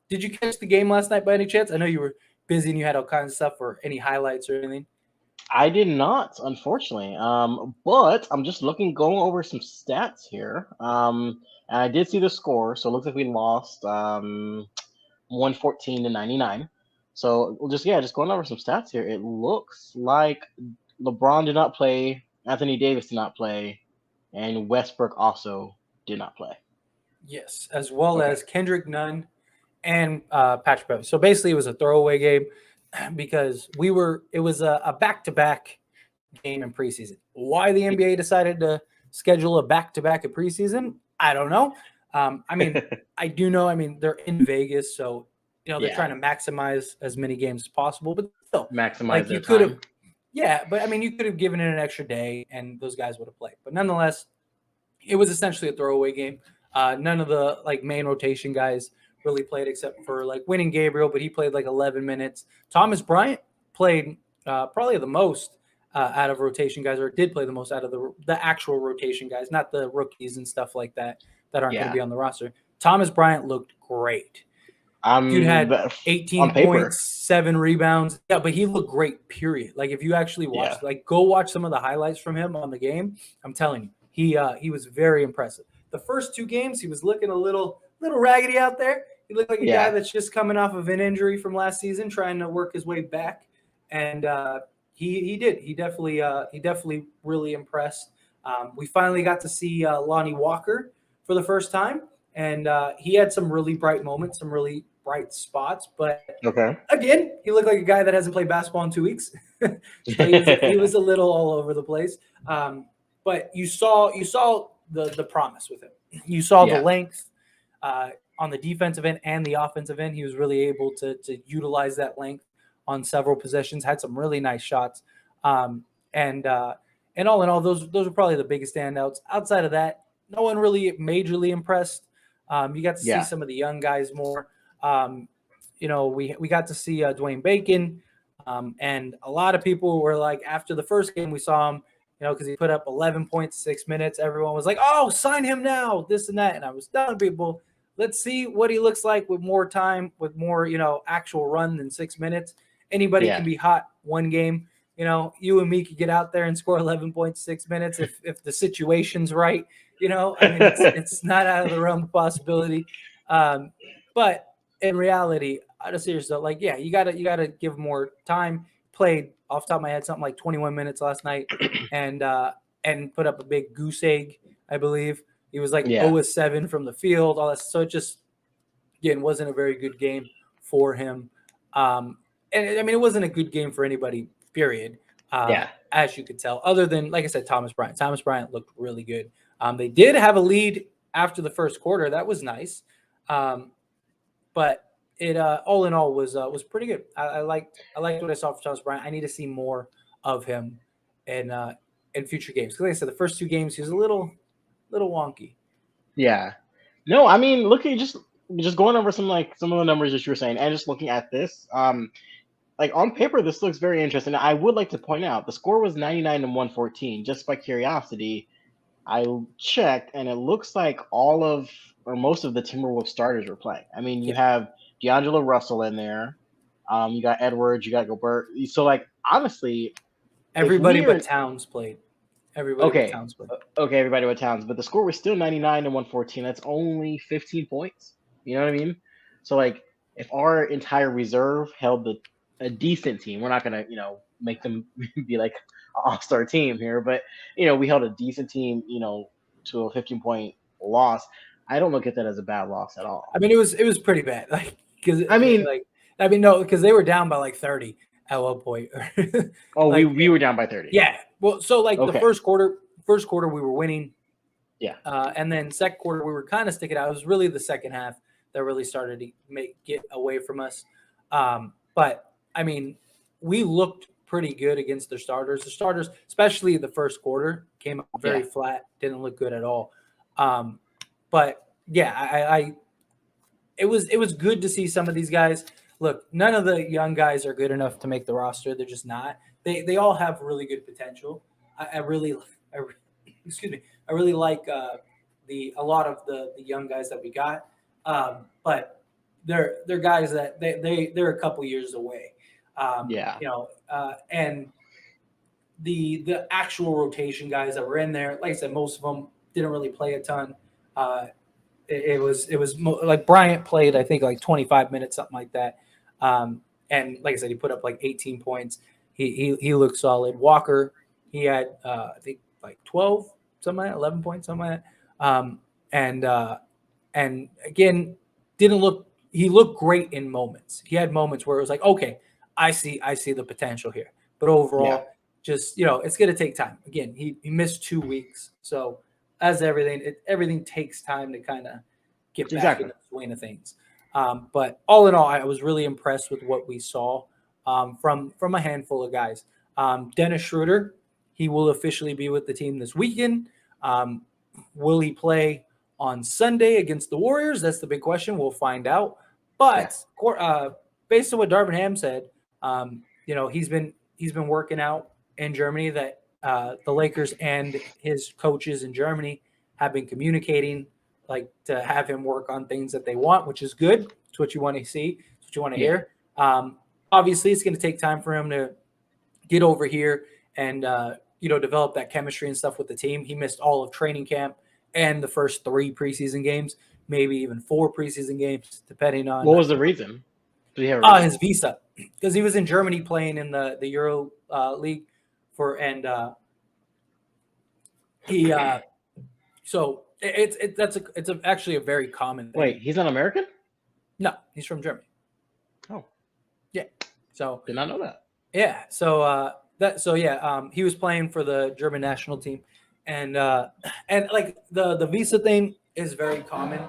Did you catch the game last night by any chance? I know you were busy and you had all kinds of stuff or any highlights or anything. I did not, unfortunately. But I'm just going over some stats here. And I did see the score, so it looks like we lost 114 to 99. So we'll just going over some stats here. It looks like LeBron did not play, Anthony Davis did not play, and Westbrook also did not play. Yes, as well Okay. as Kendrick Nunn and Patrick Beverley. So basically, it was a throwaway game because it was a back-to-back game in preseason. Why the NBA decided to schedule a back-to-back in preseason, I don't know. I mean, I do know. I mean, they're in Vegas, so they're Yeah, trying to maximize as many games as possible. But still, maximize like their you could have, time. yeah. But I mean, you could have given it an extra day, and those guys would have played. But nonetheless, it was essentially a throwaway game. None of the like main rotation guys really played except for like Winning Gabriel, but he played like 11 minutes. Thomas Bryant played probably the most out of rotation guys, or did play the most out of the actual rotation guys, not the rookies and stuff like that aren't going to Yeah. be on the roster. Thomas Bryant looked great. Dude I'm had the- on 18 points, paper. 7 rebounds. Yeah, but he looked great, period. Like if you actually Yeah. watch, like go watch some of the highlights from him on the game. I'm telling you, he was very impressive. The first two games, he was looking a little raggedy out there. He looked like a guy Yeah. that's just coming off of an injury from last season, trying to work his way back. And he did. He definitely really impressed. We finally got to see Lonnie Walker for the first time, and he had some really bright moments, some really bright spots. But Okay. again, he looked like a guy that hasn't played basketball in 2 weeks, so he was a little all over the place. But you saw the promise with him. You saw the Yeah. length on the defensive end and the offensive end. He was really able to utilize that length on several possessions. Had some really nice shots, um, and and all in all, those are probably the biggest standouts. Outside of that, no one really majorly impressed. You got to see Yeah. some of the young guys more. Um, we got to see Dwayne Bacon, and a lot of people were like, after the first game, we saw him, because he put up 11.6 minutes. Everyone was like, "Oh, sign him now!" This and that, and I was telling people, let's see what he looks like with more time, with more actual run than 6 minutes. Anybody Yeah. can be hot one game. You and me could get out there and score 11.6 minutes if the situation's right. I mean, it's not out of the realm of possibility. But in reality, out of serious though, like yeah, you gotta give more time. Played off the top of my head something like 21 minutes last night, and and put up a big goose egg, I believe. He was like Yeah. 0-7 from the field, all that. So it just again wasn't a very good game for him. And I mean, it wasn't a good game for anybody. Period. Yeah. As you could tell, other than like I said, Thomas Bryant. Thomas Bryant looked really good. They did have a lead after the first quarter. That was nice. Um, but it all in all was pretty good. I liked what I saw from Thomas Bryant. I need to see more of him in future games. Because like I said, the first two games he was a little wonky. Yeah. No, I mean, looking just going over some of the numbers that you were saying, and just looking at this, like on paper, this looks very interesting. I would like to point out the score was 99 and 114. Just by curiosity, I checked, and it looks like all of or most of the Timberwolves starters were playing. I mean, you Yeah, have D'Angelo Russell in there, you got Edwards, you got Gobert. So, like, honestly, if everybody we but are Towns played. Everybody but okay, Towns played. okay, everybody with Towns, but the score was still 99 and 114. That's only 15 points. You know what I mean? So, like, if our entire reserve held a decent team, we're not gonna, make them be like an all-star team here, but we held a decent team, to a 15-point loss. I don't look at that as a bad loss at all. I mean, it was pretty bad. Like because I mean, like I mean no, because they were down by like 30 at one point. oh, we like we were down by 30. yeah. Well, so like the Okay. first quarter we were winning. Yeah. And then second quarter, we were kind of sticking out. It was really the second half that really started to get away from us. But I mean, we looked pretty good against their starters. The starters, especially the first quarter, came out very Yeah. flat. Didn't look good at all. Um, but yeah, it was good to see some of these guys. Look, none of the young guys are good enough to make the roster. They're just not. They all have really good potential. I really, excuse me. I really like a lot of the young guys that we got. But they're guys that they're a couple years away. Yeah. And the actual rotation guys that were in there, like I said, most of them didn't really play a ton. Uh, like Bryant played, I think, like 25 minutes, something like that. And like I said, he put up like 18 points. He looked solid. Walker, he had I think like 12, something like that, 11 points, something like that. And again, didn't look. He looked great in moments. He had moments where it was like, okay, I see the potential here. But overall, just it's going to take time. Again, he missed 2 weeks, so as everything takes time to kind of get back in the swing of things. But all in all, I was really impressed with what we saw from a handful of guys. Dennis Schroeder, he will officially be with the team this weekend. Will he play on Sunday against the Warriors? That's the big question. We'll find out. But based on what Darvin Ham said, he's been working out in Germany. That the Lakers and his coaches in Germany have been communicating, like to have him work on things that they want, which is good. It's what you want to see. It's what you want to hear. Obviously, it's going to take time for him to get over here and develop that chemistry and stuff with the team. He missed all of training camp and the first 3 preseason games, maybe even 4 preseason games, depending on what was the reason. Do you have a reason? His visa, because he was in Germany playing in the Euro League so it's actually a very common thing. Wait, he's not American? No, he's from Germany. Oh, yeah. So did not know that. Yeah. So he was playing for the German national team, and like the visa thing is very common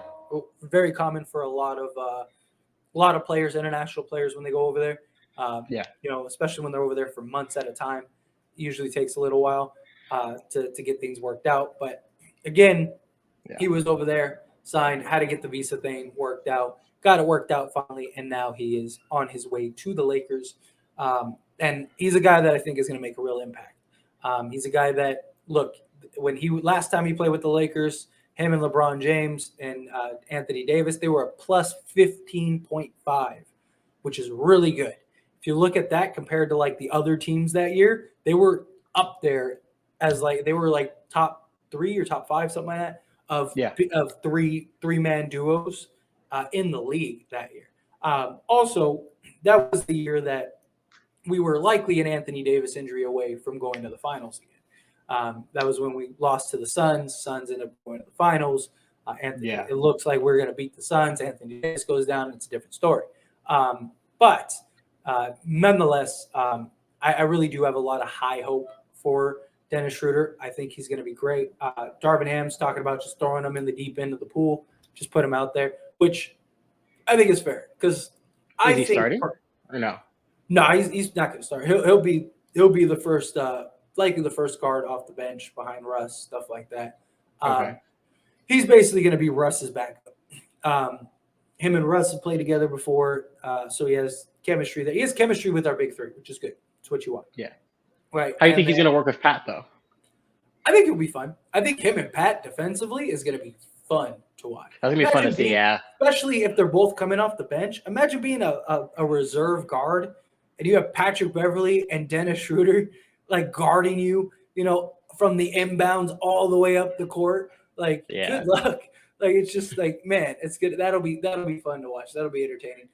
for a lot of players, international players, when they go over there. Especially when they're over there for months at a time. It usually takes a little while to get things worked out. But again, he was over there, signed, had to get the visa thing worked out, got it worked out finally, and now he is on his way to the Lakers. And he's a guy that I think is going to make a real impact. He's a guy that, look, when last time he played with the Lakers, him and LeBron James and Anthony Davis, they were a plus 15.5, which is really good. If you look at that compared to like the other teams that year, they were up there as like they were like top 3 or top 5, something like that, of three-man duos in the league that year. Also, that was the year that we were likely an Anthony Davis injury away from going to the finals again. That was when we lost to the Suns. Suns ended up going to the finals. It looks like we're going to beat the Suns. Anthony Davis goes down. It's a different story. But nonetheless, I really do have a lot of high hope for Dennis Schroeder. I think he's going to be great. Darvin Ham's talking about just throwing him in the deep end of the pool, just put him out there, which I think is fair because is he starting or no? No, he's not going to start. He'll be the first, likely the first guard off the bench behind Russ, stuff like that. He's basically going to be Russ's backup. Him and Russ have played together before, so he has chemistry there. He has chemistry with our big 3, which is good. It's what you want. Yeah. Right. How do you think he's going to work with Pat, though? I think it'll be fun. I think him and Pat defensively is going to be fun to watch. That's going to be fun to see, especially if they're both coming off the bench. Imagine being a reserve guard and you have Patrick Beverley and Dennis Schroeder like guarding you, from the inbounds all the way up the court. Like, good luck. Like, it's just like, man, it's good. That'll be fun to watch. That'll be entertaining.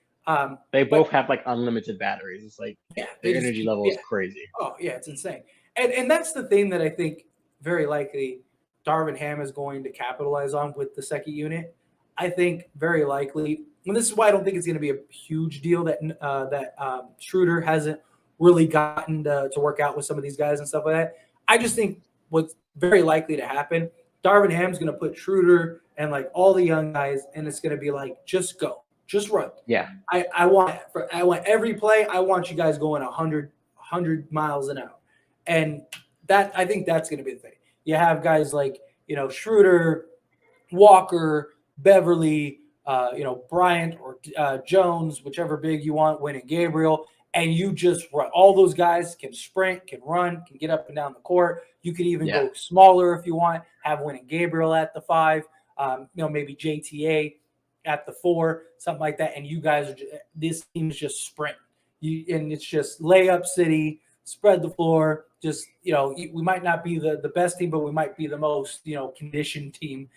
They both have like unlimited batteries. It's like their energy level is crazy. Oh yeah, it's insane. And that's the thing that I think very likely Darvin Ham is going to capitalize on with the second unit. I think very likely, and this is why I don't think it's going to be a huge deal that Schroeder hasn't really gotten to work out with some of these guys and stuff like that. I just think what's very likely to happen, Darvin Ham's going to put Schroeder and like all the young guys, and it's going to be like, just go. Just run. Yeah. I want every play. I want you guys going 100 miles an hour. And that, I think that's going to be the thing. You have guys like, Schroeder, Walker, Beverly, Bryant or Jones, whichever big you want, winning Gabriel. And you just run. All those guys can sprint, can run, can get up and down the court. You could even go smaller if you want, have winning Gabriel at the 5, maybe JTA at the 4, something like that, and you guys are this team is just sprint. And it's just layup city, spread the floor. Just we might not be the best team, but we might be the most conditioned team.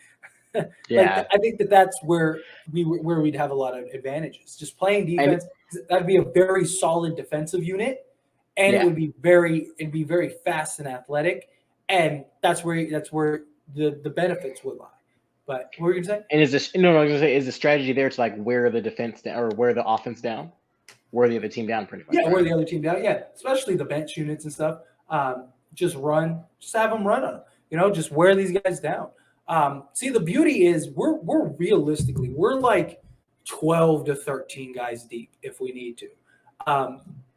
Yeah. I think that's where we'd have a lot of advantages. Just playing And defense, that'd be a very solid defensive unit, and yeah. it'd be very fast and athletic, and that's where the benefits would lie. But what were you gonna say? And is this no? I was gonna say, is the strategy there to like wear the defense down or wear the offense down, wear the other team down, pretty much? Yeah, Right? wear the other team down. Yeah, especially the bench units and stuff. Just have them run on them. Just wear these guys down. See, the beauty is we're realistically we're like 12 to 13 guys deep if we need to.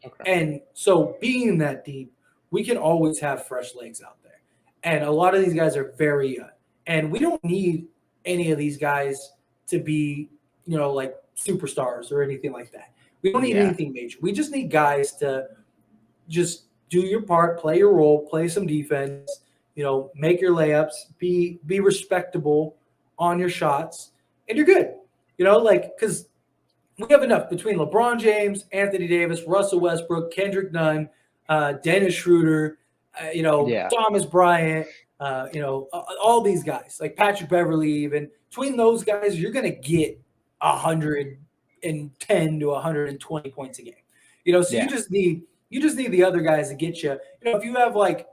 Okay. And so being that deep, we can always have fresh legs out there. And a lot of these guys are very young. And we don't need any of these guys to be, like superstars or anything like that. We don't need Yeah. anything major. We just need guys to just do your part, play your role, play some defense, make your layups, be respectable on your shots, and you're good. Because we have enough between LeBron James, Anthony Davis, Russell Westbrook, Kendrick Nunn, Dennis Schroeder, Yeah. Thomas Bryant, all these guys, like Patrick Beverly, even between those guys, you're going to get 110 to 120 points a game. So Yeah. you just need the other guys to get you. If you have like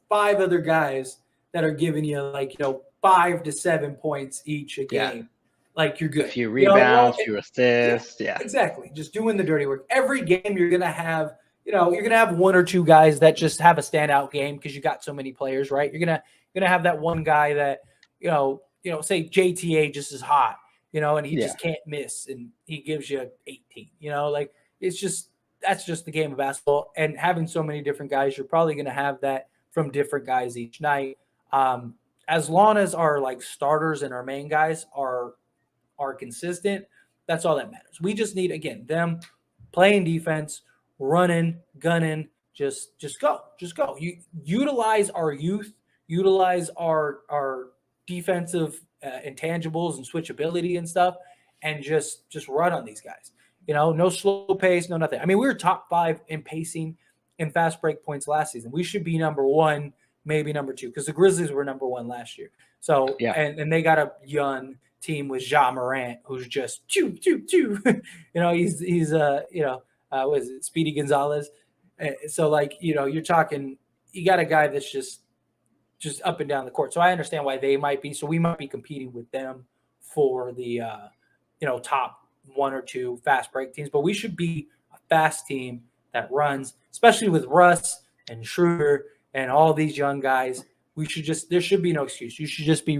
5 other guys that are giving you like 5 to 7 points each a Yeah. game, like you're good. A few rebounds, few assists. Yeah. Exactly. Just doing the dirty work. Every game you're gonna have, you're gonna have 1 or 2 guys that just have a standout game because you got so many players, right? You're gonna have that one guy that, say JTA just is hot, and he just can't miss and he gives you 18. Like that's just the game of basketball. And having so many different guys, you're probably gonna have that from different guys each night. As long as our like starters and our main guys are consistent, that's all that matters. We just need, again, them playing defense, running, gunning, just go. You utilize our youth, utilize our defensive intangibles and switchability and stuff, and just run on these guys. No slow pace, no nothing. I mean, we were top 5 in pacing and fast break points last season. We should be number 1, maybe number 2, because the Grizzlies were number 1 last year. So Yeah. and they got a young team with Ja Morant, who's just choo. He's what is it, Speedy Gonzalez? So like you're talking, you got a guy that's just up and down the court. So I understand why they might be. So we might be competing with them for the top 1 or 2 fast break teams, but we should be a fast team that runs, especially with Russ and Schroeder and all these young guys. There should be no excuse. You should just be